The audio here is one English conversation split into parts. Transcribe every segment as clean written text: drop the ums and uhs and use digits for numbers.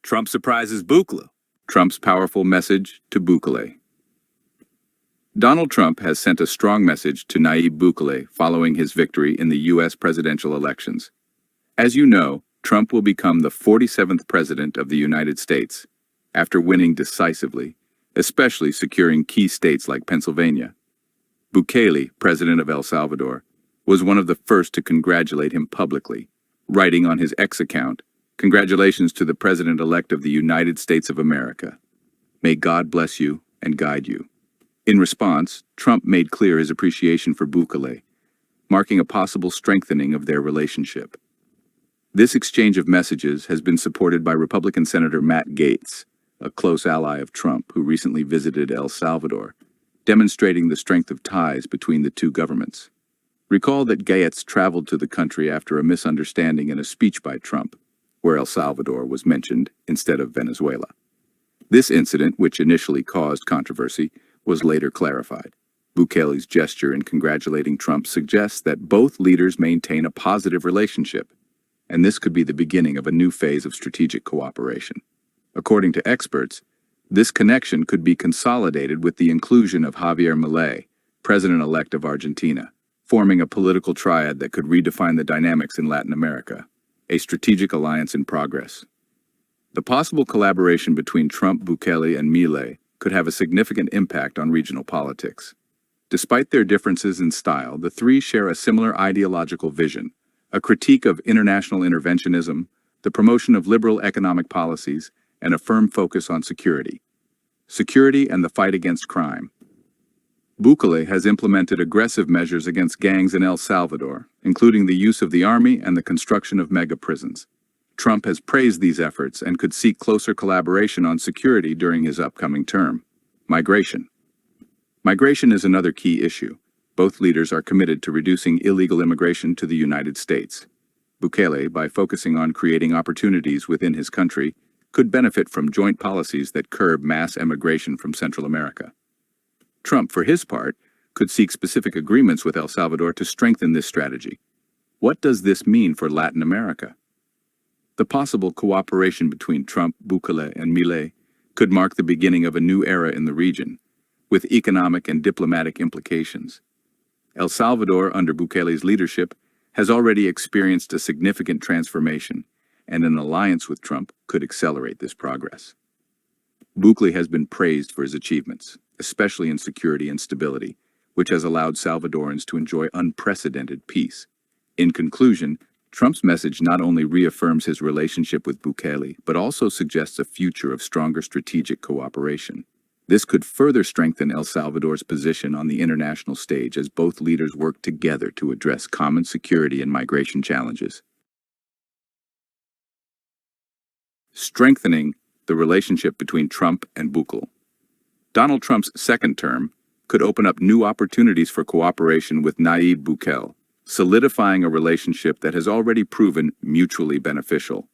Trump surprises Bukele. Trump's powerful message to Bukele. Donald Trump has sent a strong message to Nayib Bukele following his victory in the U.S. presidential elections. As you know, Trump will become the 47th president of the United States, after winning decisively, especially securing key states like Pennsylvania. Bukele, president of El Salvador, was one of the first to congratulate him publicly, writing on his X account, "Congratulations to the president-elect of the United States of America. May God bless you and guide you." In response, Trump made clear his appreciation for Bukele, marking a possible strengthening of their relationship. This exchange of messages has been supported by Republican Senator Matt Gaetz, a close ally of Trump who recently visited El Salvador, demonstrating the strength of ties between the two governments. Recall that Gaetz traveled to the country after a misunderstanding in a speech by Trump, where El Salvador was mentioned instead of Venezuela. This incident, which initially caused controversy, was later clarified. Bukele's gesture in congratulating Trump suggests that both leaders maintain a positive relationship, and this could be the beginning of a new phase of strategic cooperation. According to experts, this connection could be consolidated with the inclusion of Javier Milei, president-elect of Argentina, forming a political triad that could redefine the dynamics in Latin America, a strategic alliance in progress. The possible collaboration between Trump, Bukele, and Milei could have a significant impact on regional politics. Despite their differences in style, the three share a similar ideological vision, a critique of international interventionism, the promotion of liberal economic policies, and a firm focus on security. Security and the fight against crime. Bukele has implemented aggressive measures against gangs in El Salvador, including the use of the army and the construction of mega-prisons. Trump has praised these efforts and could seek closer collaboration on security during his upcoming term. Migration. Migration is another key issue. Both leaders are committed to reducing illegal immigration to the United States. Bukele, by focusing on creating opportunities within his country, could benefit from joint policies that curb mass emigration from Central America. Trump, for his part, could seek specific agreements with El Salvador to strengthen this strategy. What does this mean for Latin America? The possible cooperation between Trump, Bukele, and Milei could mark the beginning of a new era in the region, with economic and diplomatic implications. El Salvador, under Bukele's leadership, has already experienced a significant transformation, and an alliance with Trump could accelerate this progress. Bukele has been praised for his achievements, especially in security and stability, which has allowed Salvadorans to enjoy unprecedented peace. In conclusion, Trump's message not only reaffirms his relationship with Bukele, but also suggests a future of stronger strategic cooperation. This could further strengthen El Salvador's position on the international stage as both leaders work together to address common security and migration challenges. Strengthening the relationship between Trump and Bukele. Donald Trump's second term could open up new opportunities for cooperation with Nayib Bukele, solidifying a relationship that has already proven mutually beneficial.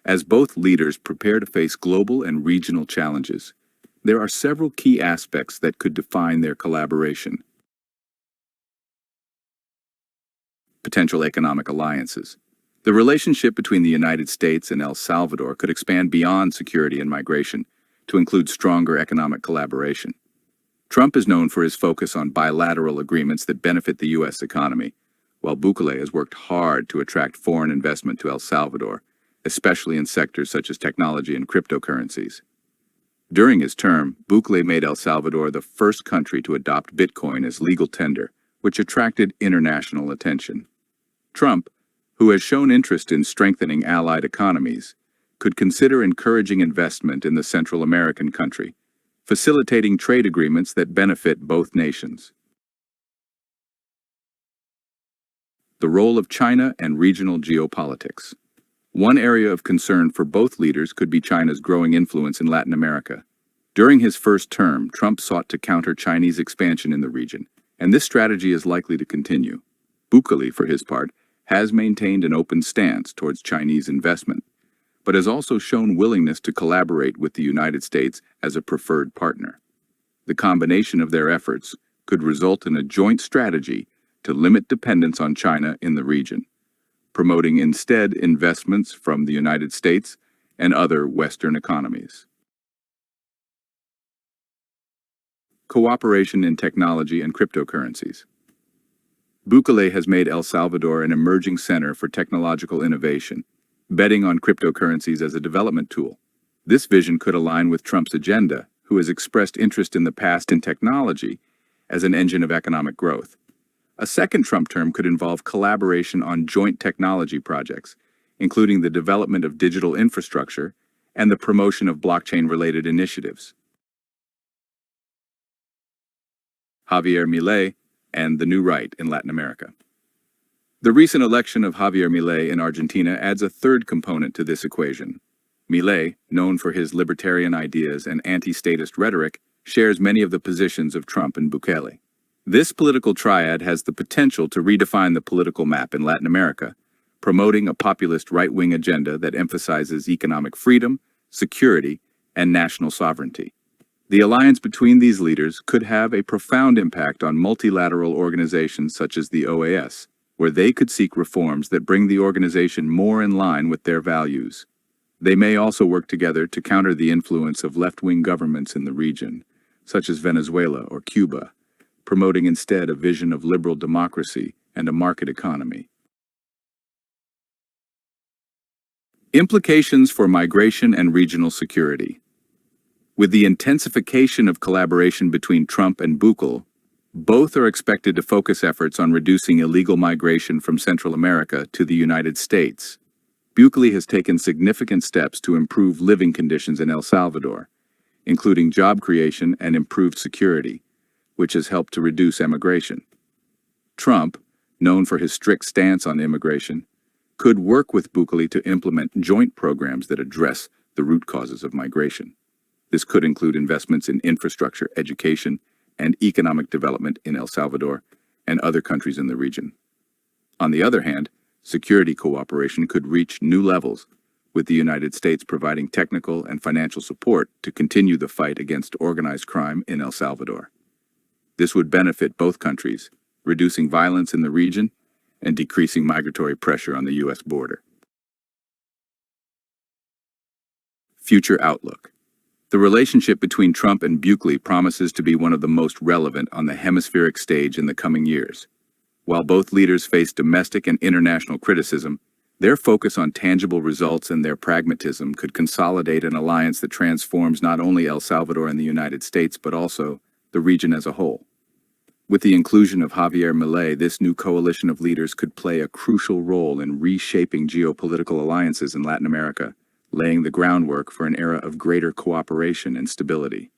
As both leaders prepare to face global and regional challenges, there are several key aspects that could define their collaboration. Potential economic alliances. The relationship between the United States and El Salvador could expand beyond security and migration to include stronger economic collaboration. Trump is known for his focus on bilateral agreements that benefit the U.S. economy, while Bukele has worked hard to attract foreign investment to El Salvador, especially in sectors such as technology and cryptocurrencies. During his term, Bukele made El Salvador the first country to adopt Bitcoin as legal tender, which attracted international attention. Trump, who has shown interest in strengthening allied economies, could consider encouraging investment in the Central American country, facilitating trade agreements that benefit both nations. The role of China and regional geopolitics. One area of concern for both leaders could be China's growing influence in Latin America. During his first term, Trump sought to counter Chinese expansion in the region, and this strategy is likely to continue. Bukele, for his part, has maintained an open stance towards Chinese investment, but has also shown willingness to collaborate with the United States as a preferred partner. The combination of their efforts could result in a joint strategy to limit dependence on China in the region, promoting instead investments from the United States and other Western economies. Cooperation in technology and cryptocurrencies. Bukele has made El Salvador an emerging center for technological innovation, betting on cryptocurrencies as a development tool. This vision could align with Trump's agenda, who has expressed interest in the past in technology as an engine of economic growth. A second Trump term could involve collaboration on joint technology projects, including the development of digital infrastructure and the promotion of blockchain-related initiatives. Javier Milei and the New Right in Latin America. The recent election of Javier Milei in Argentina adds a third component to this equation. Milei, known for his libertarian ideas and anti-statist rhetoric, shares many of the positions of Trump and Bukele. This political triad has the potential to redefine the political map in Latin America, promoting a populist right-wing agenda that emphasizes economic freedom, security, and national sovereignty. The alliance between these leaders could have a profound impact on multilateral organizations such as the OAS, where they could seek reforms that bring the organization more in line with their values. They may also work together to counter the influence of left-wing governments in the region, such as Venezuela or Cuba, promoting instead a vision of liberal democracy and a market economy. Implications for migration and regional security. With the intensification of collaboration between Trump and Bukele, both are expected to focus efforts on reducing illegal migration from Central America to the United States. Bukele has taken significant steps to improve living conditions in El Salvador, including job creation and improved security, which has helped to reduce emigration. Trump, known for his strict stance on immigration, could work with Bukele to implement joint programs that address the root causes of migration. This could include investments in infrastructure, education, and economic development in El Salvador and other countries in the region. On the other hand, security cooperation could reach new levels, with the United States providing technical and financial support to continue the fight against organized crime in El Salvador. This would benefit both countries, reducing violence in the region and decreasing migratory pressure on the U.S. border. Future outlook. The relationship between Trump and Bukele promises to be one of the most relevant on the hemispheric stage in the coming years. While both leaders face domestic and international criticism, their focus on tangible results and their pragmatism could consolidate an alliance that transforms not only El Salvador and the United States, but also the region as a whole. With the inclusion of Javier Milei, this new coalition of leaders could play a crucial role in reshaping geopolitical alliances in Latin America, laying the groundwork for an era of greater cooperation and stability.